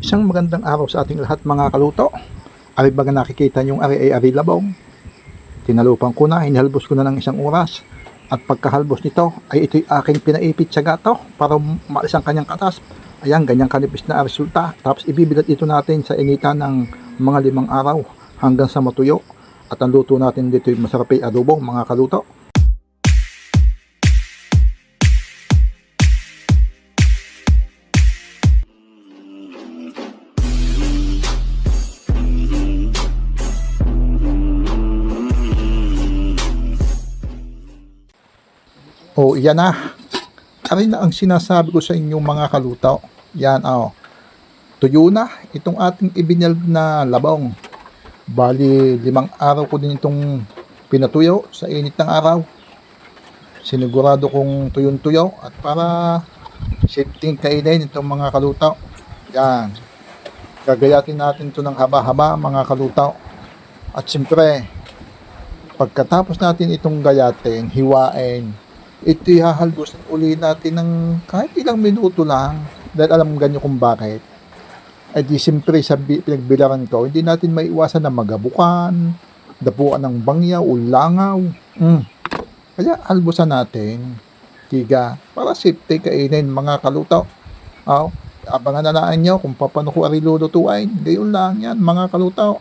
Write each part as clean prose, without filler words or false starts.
Isang magandang araw sa ating lahat mga kaluto. Ari baga nakikita niyong ari ay ari labong. Tinalupan ko na, hinalbos ko na ng isang oras. At pagkahalbos nito ay ito'y aking pinaipit sa gato para maalis ang kanyang katas. Ayan, ganyang kanipis na resulta. Tapos ibibilat ito natin sa initan ng mga 5 araw hanggang sa matuyo. At ang luto natin dito ay masarap ay adobo mga kaluto. O, yan na. Aray na ang sinasabi ko sa inyong mga kalutaw. Yan, tuyo na itong ating ibinalb na labong. Bali, 5 araw ko din itong pinatuyo sa init ng araw. Sinigurado kong tuyong-tuyo at para safety kainin itong mga kalutaw. Yan. Gagayatin natin ito ng haba-haba mga kalutaw. At siyempre, pagkatapos natin itong gayatin, hiwain, ito hahalbusan uli natin ng kahit ilang minuto lang dahil alam ganyo kung bakit. Ay di siyempre sa pinagbilaran ko, hindi natin maiwasan na magabukan, dapuan ng bangyaw o langaw. Kaya halbusan natin, tiga, para safety kainin mga kalutaw. Abangan na naan nyo kung paano ko ari lulutuin. Gayon lang yan mga kalutaw.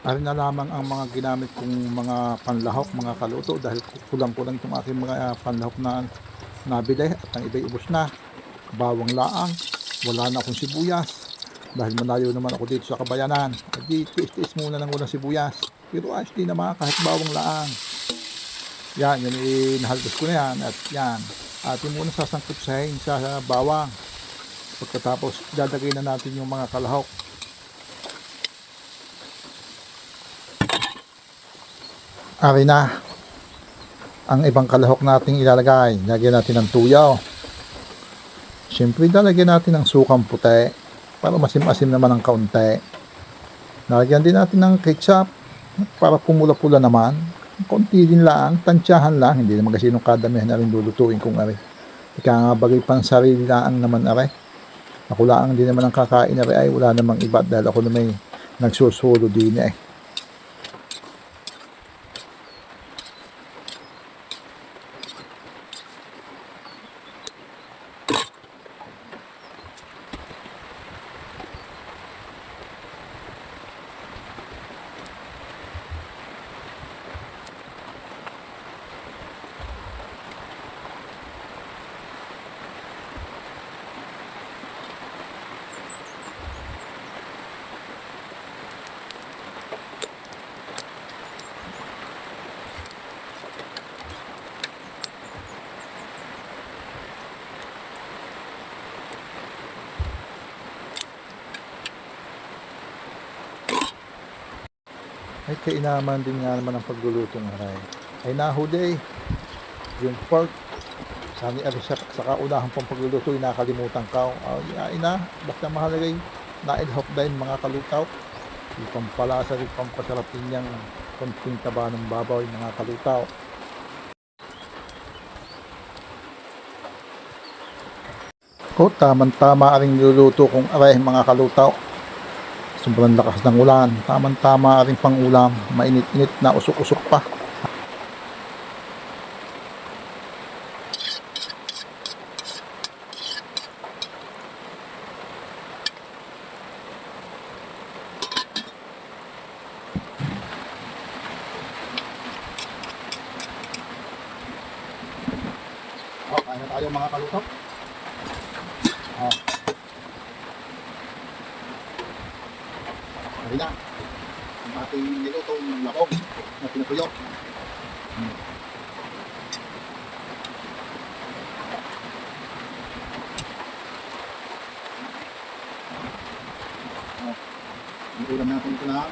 Ari na lamang ang mga ginamit kong mga panlahok, mga kaluto dahil kulang-kulang itong aking mga panlahok na nabili at ang iba'y ubos na. Bawang laang, wala na akong sibuyas dahil malayo naman ako dito sa kabayanan. Di tiis-tiis muna ng walang sibuyas. Pero ayos din naman kahit bawang laang. Yan, yun inahalbos ko na yan at yan. Atin muna sasangkutsahin sa bawang. Pagkatapos dadagay na natin yung mga kalahok. Ari na ang ibang kalahok nating ilalagay. Lagyan natin ng tuyaw. Siyempre lalagyan natin ng sukang puti para masim-asim naman ng kaunti. Lagyan din natin ng ketchup para pumula-pula naman. Konti din lang, tansyahan lang. Hindi naman kasi nung kadamihan na rin lulutuin kong ari. Ika nga bagay pang sarili lang naman ari. Ako lang din naman ang kakain ari ay wala namang iba dahil ako na may nagsusulo din eh. Ay kainaman din nga naman ang pagluluto ng aray. Ay nahuli yung pork. Sani ari sa kaunahang pang pagluluto ay nakalimutan ka. Ay na, basta mahalagay nailhok din mga kalutaw. Ipang palasa rin pampasarap din niyang konting taba ng babaw mga kalutaw. Tamang-tama aring niluluto kong aray mga kalutaw. Sobrang lakas ng ulan, tamang-tama rin pang ulam, mainit-init na usok-usok pa. Kain na tayo mga kalutok. Ayun na ang ating nilutong labong na pinatuyo. Ang ulam natin ito lang.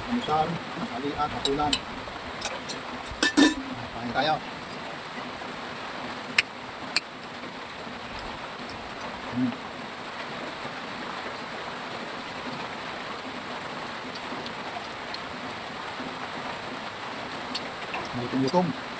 Amusal, masali at akulan. Kain tayo. May tumutong.